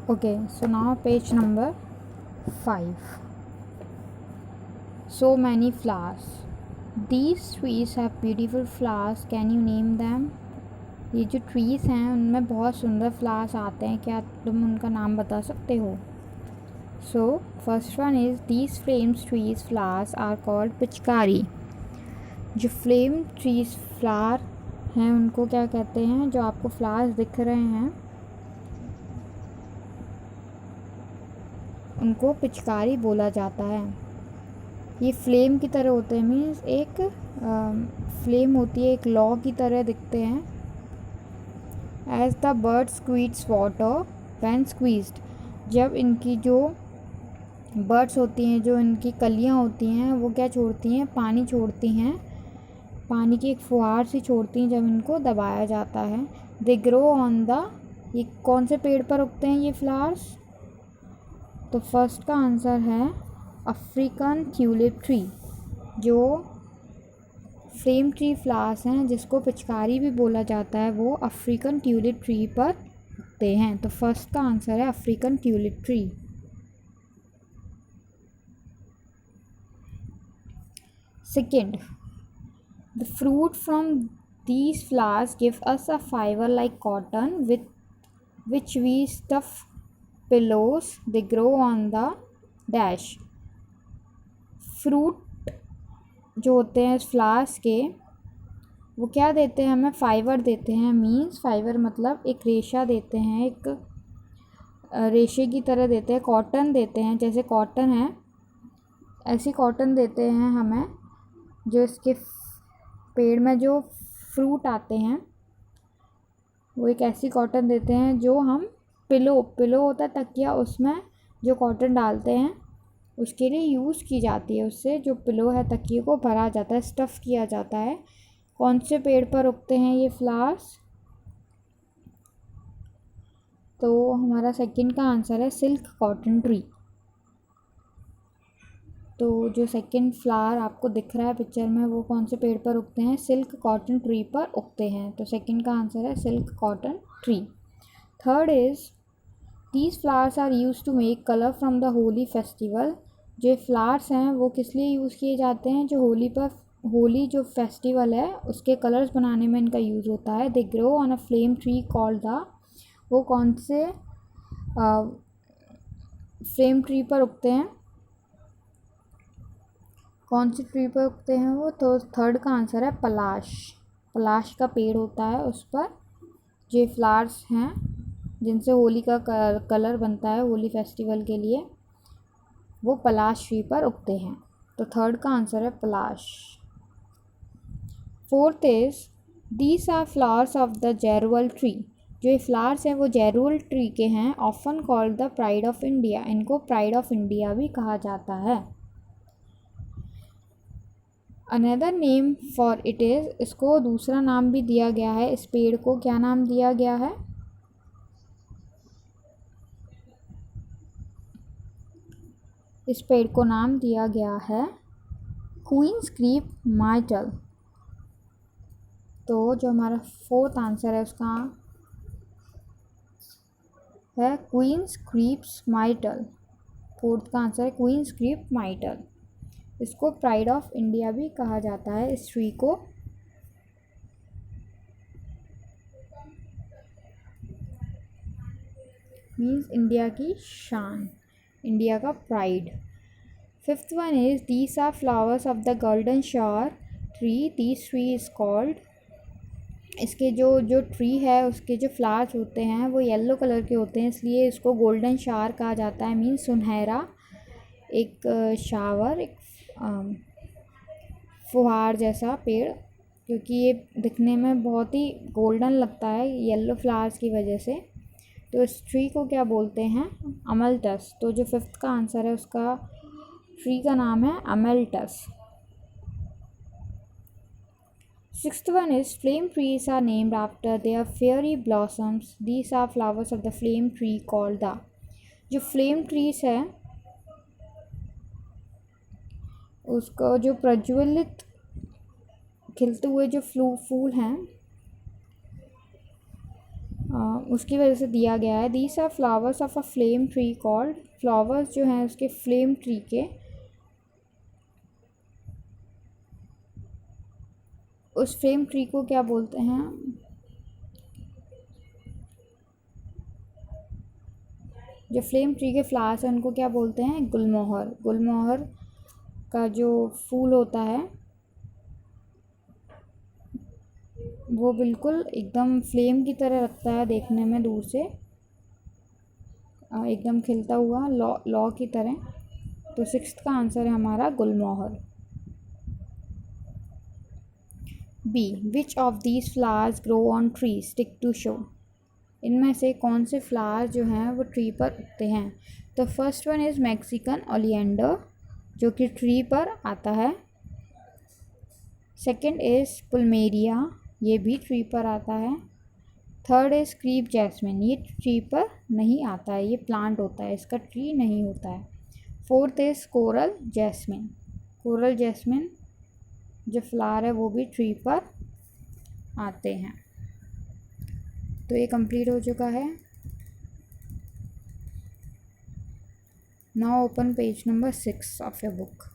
Okay, so now page number 5. So many flowers. These trees have beautiful flowers. Can you name them? ये जो trees हैं उनमें बहुत सुंदर फ्लावर्स आते हैं, क्या तुम उनका नाम बता सकते हो? So first one is these flames trees flowers are called pichkari. जो फ्लेम ट्रीज फ्लावर हैं उनको क्या कहते हैं? जो आपको फ्लावर्स दिख रहे हैं उनको पिचकारी बोला जाता है. ये फ्लेम की तरह होते हैं, मीन्स एक फ्लेम होती है, एक लॉ की तरह दिखते हैं. As the bird squirts water when squeezed. जब इनकी जो बर्ड्स होती हैं, जो इनकी कलियां होती हैं, वो क्या छोड़ती हैं? पानी छोड़ती हैं. पानी की एक फुहार सी छोड़ती हैं जब इनको दबाया जाता है. They grow on the. ये कौन से पेड़ पर उगते हैं ये फ्लावर्स? तो फर्स्ट का आंसर है अफ्रीकन ट्यूलिप ट्री. जो फ्लेम ट्री फ्लावर्स हैं जिसको पिचकारी भी बोला जाता है, वो अफ्रीकन ट्यूलिप ट्री पर उगते हैं. तो फर्स्ट का आंसर है African tulip tree. Second, the fruit from these flowers give us a fiber like cotton with which we stuff pillows. They grow on the dash. Fruit जो होते हैं flowers के, वो क्या देते हैं हमें? फाइबर देते हैं. मीन्स फाइबर मतलब एक रेशा देते हैं, एक रेशे की तरह देते हैं. कॉटन देते हैं, जैसे कॉटन है ऐसी कॉटन देते हैं हमें. जो इसके पेड़ में जो फ्रूट आते हैं वो एक ऐसी कॉटन देते हैं जो हम पिलो होता है तकिया, उसमें जो कॉटन डालते हैं उसके लिए यूज़ की जाती है. उससे जो पिलो है तकिए को भरा जाता है, स्टफ़ किया जाता है. कौन से पेड़ पर उगते हैं ये फ्लावर्स? तो हमारा सेकंड का आंसर है सिल्क कॉटन ट्री. तो जो सेकंड फ्लावर आपको दिख रहा है पिक्चर में, वो कौन से पेड़ पर उगते हैं? सिल्क कॉटन ट्री पर उगते हैं. तो सेकंड का आंसर है silk cotton tree. Third is these flowers are use to make colour from the Holi festival. जो फ्लावर्स हैं वो किस लिए यूज़ किए जाते हैं? जो होली जो फेस्टिवल है उसके कलर्स बनाने में इनका यूज़ होता है. They grow on a flame tree called the. वो कौन से फ्लेम ट्री पर उगते हैं? कौन सी ट्री पर उगते हैं वो? तो थर्ड का आंसर है पलाश. पलाश का पेड़ होता है, उस पर जो फ्लावर्स हैं जिनसे होली का कलर बनता है होली फेस्टिवल के लिए, वो पलाश ट्री पर उगते हैं. तो थर्ड का आंसर है palash. Fourth is these are flowers of the jarul tree. जो ये फ्लावर्स हैं वो जेरुअल ट्री के हैं. Often called the pride of India. इनको प्राइड ऑफ इंडिया भी कहा जाता है. Another name for it is. इसको दूसरा नाम भी दिया गया है. इस पेड़ को क्या नाम दिया गया है? इस पेड़ को नाम दिया गया है क्वींस क्रीप माइटल. तो जो हमारा फोर्थ आंसर है उसका है क्वींस क्रीप्स माइटल. फोर्थ का आंसर है क्वींस क्रीप माइटल. इसको प्राइड ऑफ इंडिया भी कहा जाता है इस ट्री को. मीन्स इंडिया की शान, इंडिया का pride. Fifth one is these are flowers of the golden shower tree. These tree is called. इसके जो ट्री है उसके जो फ्लावर्स होते हैं वो येलो कलर के होते हैं, इसलिए इसको गोल्डन शावर कहा जाता है. मीन्स सुनहरा एक शावर, एक फुहार जैसा पेड़, क्योंकि ये दिखने में बहुत ही गोल्डन लगता है येलो फ्लावर्स की वजह से. तो इस ट्री को क्या बोलते हैं? अमलटस. तो जो फिफ्थ का आंसर है उसका ट्री का नाम है अमलटस. Sixth one is flame trees are named after their fairy blossoms. These are flowers of the flame tree called the. जो flame trees है उसको जो प्रज्वलित खिलते हुए जो फूल हैं उसकी वजह से दिया गया है। These are flowers of a flame tree called, flowers जो हैं उसके फ्लेम ट्री के, उस फ्लेम ट्री को क्या बोलते हैं? जो फ्लेम ट्री के फ्लावर्स हैं उनको क्या बोलते हैं? गुलमोहर। गुलमोहर का जो फूल होता है वो बिल्कुल एकदम फ्लेम की तरह लगता है देखने में दूर से, एकदम खिलता हुआ लौ की तरह। तो सिक्स्थ का आंसर है हमारा gulmohar. B, which of these flowers grow on tree, stick to show. इनमें से कौन से फ्लावर जो हैं वो ट्री पर उगते हैं? तो first one is Mexican oleander, जो कि ट्री पर आता है। सेकंड इज़ पुलमेरिया, ये भी ट्री पर आता है। थर्ड इज़ क्रीप जैस्मिन, ये ट्री पर नहीं आता है, ये प्लांट होता है, इसका ट्री नहीं होता है। Fourth is coral jasmine, coral jasmine जो फ्लावर है वो भी ट्री पर आते हैं। तो ये कंप्लीट हो चुका है। Now open page number 6 of your book.